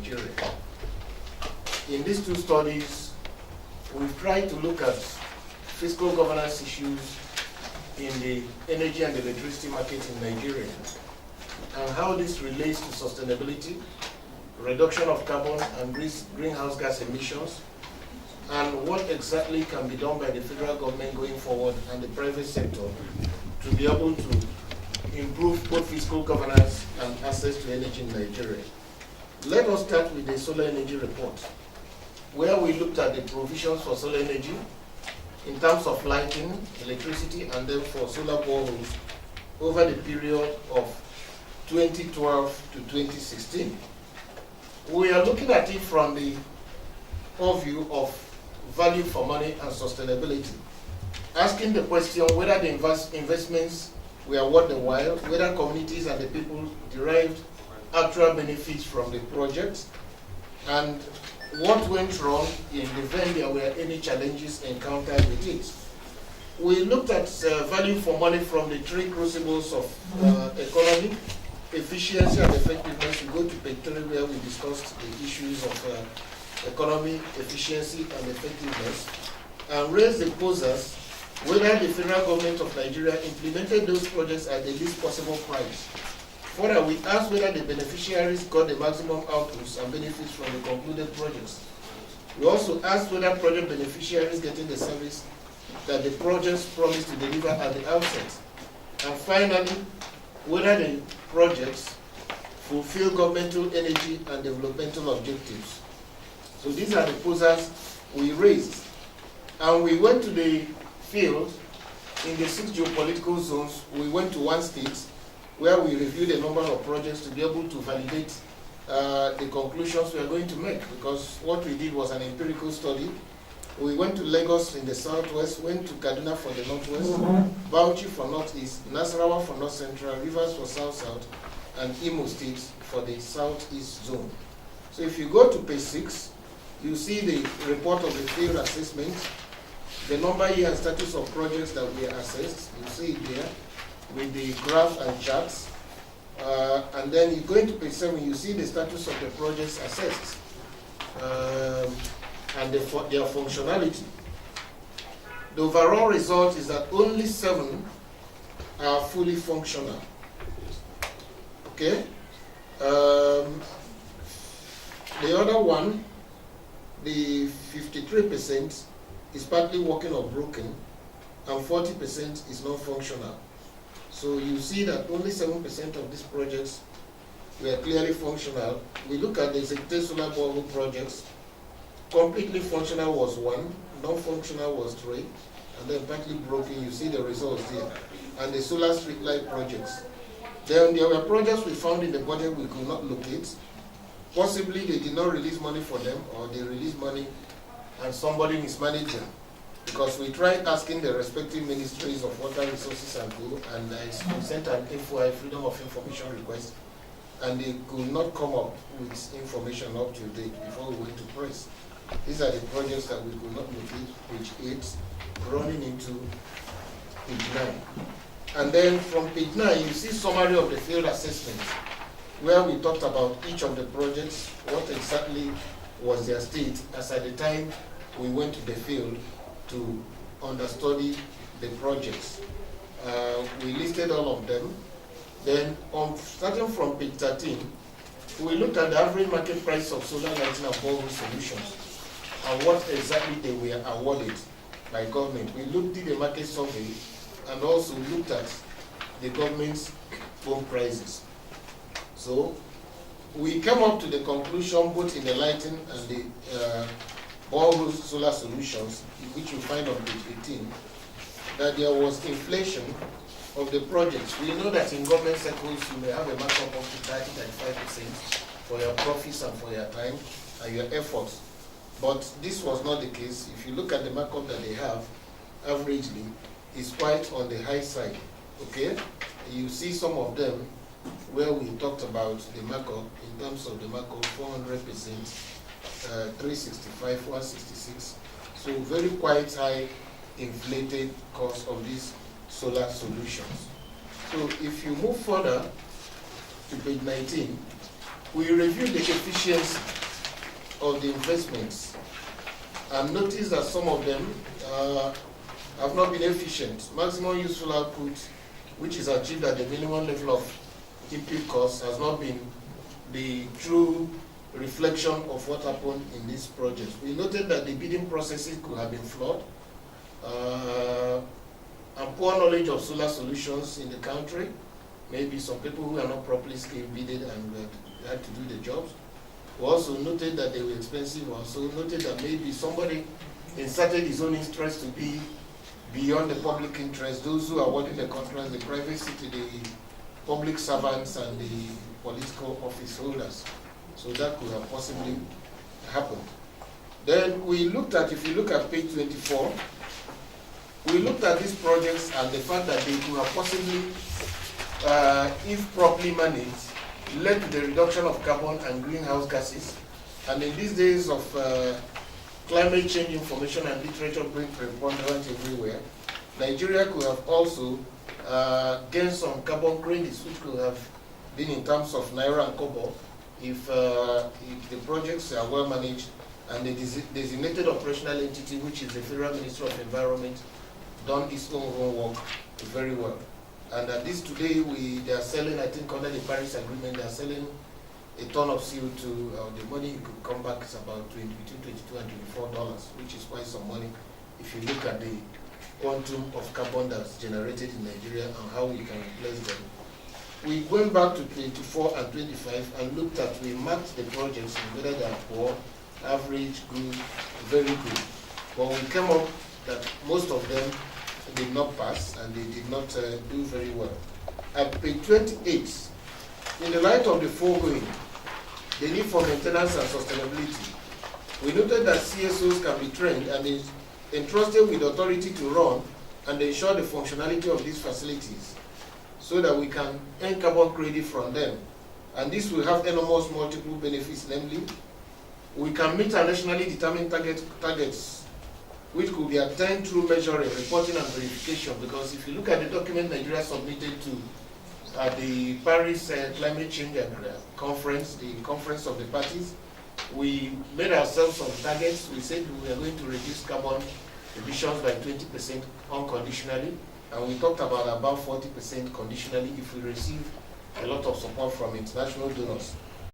Nigeria. In these two studies, we've tried to look at fiscal governance issues in the energy and electricity market in Nigeria, and how this relates to sustainability, reduction of carbon and greenhouse gas emissions, and what exactly can be done by the federal government going forward and the private sector to be able to improve both fiscal governance and access to energy in Nigeria. Let us start with the solar energy report, where we looked at the provisions for solar energy in terms of lighting, electricity, and then for solar boreholes over the period of 2012 to 2016. We are looking at it from the overview of value for money and sustainability, asking the question whether the investments were worth the while, whether communities and the people derived actual benefits from the project, and what went wrong in the event there were any challenges encountered with it. We looked at value for money from the three crucibles of economy, efficiency and effectiveness. We go to page 3 where we discussed the issues of economy, efficiency and effectiveness, and raised the posers whether the federal government of Nigeria implemented those projects at the least possible price. Further, we asked whether the beneficiaries got the maximum outputs and benefits from the concluded projects. We also asked whether project beneficiaries getting the service that the projects promised to deliver at the outset. And finally, whether the projects fulfill governmental energy and developmental objectives. So these are the posers we raised. And we went to the field in the 6 geopolitical zones. We went to one state where we reviewed a number of projects to be able to validate the conclusions we are going to make, because what we did was an empirical study. We went to Lagos in the southwest, went to Kaduna for the northwest, Bauchi for northeast, Nasarawa for north central, Rivers for south-south, and Imo State for the southeast zone. So if you go to page 6, you see the report of the field assessment, the number, year, and status of projects that we assessed. You see it there with the graph and charts. And then you go into page 7, you see the status of the projects assessed and their functionality. The overall result is that only 7 are fully functional. Okay? The other one, the 53%, is partly working or broken, and 40% is non-functional. So you see that only 7% of these projects were clearly functional. We look at the executed solar borehole projects. Completely functional was 1, non-functional was 3, and then partly broken. You see the results there. And the solar street light projects. Then there were projects we found in the budget we could not locate. Possibly they did not release money for them, or they released money and somebody mismanaged them. Because we tried asking the respective ministries of water resources and food, and I sent an FOI, Freedom of Information request, and they could not come up with information up to date before we went to press. These are the projects that we could not locate, page 8, running into page 9. And then from page 9, you see summary of the field assessment, where we talked about each of the projects, what exactly was their state as at the time we went to the field to understudy the projects. We listed all of them. Then starting from page 13, we looked at the average market price of solar lighting and borehole solutions and what exactly they were awarded by government. We did a market survey and also looked at the government's own prices. So we came up to the conclusion, both in the lighting and the borehole solar solutions, which you find on page 18, that there was inflation of the projects. We know that in government circles you may have a markup of 30-35% for your profits and for your time and your efforts. But this was not the case. If you look at the markup that they have, averagely, it's quite on the high side. Okay? You see some of them where we talked about the markup, in terms of the markup, 400%, 365, 166. So very quite high inflated cost of these solar solutions. So if you move further to page 19, we reviewed the efficiency of the investments and noticed that some of them have not been efficient. Maximum useful output, which is achieved at the minimum level of input cost, has not been the true reflection of what happened in this project. We noted that the bidding processes could have been flawed, and poor knowledge of solar solutions in the country. Maybe some people who are not properly skilled bidded and had to do the jobs. We also noted that they were expensive. We also noted that maybe somebody inserted his own interest to be beyond the public interest. Those who are awarding the contracts, the private sector, the public servants, and the political office holders. So that could have possibly happened. Then we looked at, if you look at page 24, we looked at these projects and the fact that they could have possibly, if properly managed, led to the reduction of carbon and greenhouse gases. And in these days of climate change information and literature being preponderant everywhere, Nigeria could have also gained some carbon credits, which could have been in terms of naira and kobo, if the projects are well managed and the designated operational entity, which is the Federal Ministry of Environment, done its own homework very well. And at this today, they are selling, I think under the Paris Agreement, they are selling a ton of CO2. The money could come back is about between $22 and $24, which is quite some money if you look at the quantum of carbon that's generated in Nigeria and how we can replace them. We went back to 24 and 25 and looked at, we marked the projects and whether they are poor, average, good, very good. But we came up that most of them did not pass and they did not do very well. At page 28, in the light of the foregoing, the need for maintenance and sustainability, we noted that CSOs can be trained and is entrusted with authority to run and ensure the functionality of these facilities so that we can earn carbon credit from them. And this will have enormous multiple benefits, namely, we can meet our nationally determined targets, which could be attained through measuring, reporting, and verification. Because if you look at the document Nigeria submitted to the Paris Climate Change Conference, the conference of the parties, we made ourselves some targets. We said we are going to reduce carbon emissions by 20% unconditionally, and we talked about 40% conditionally if we receive a lot of support from international donors.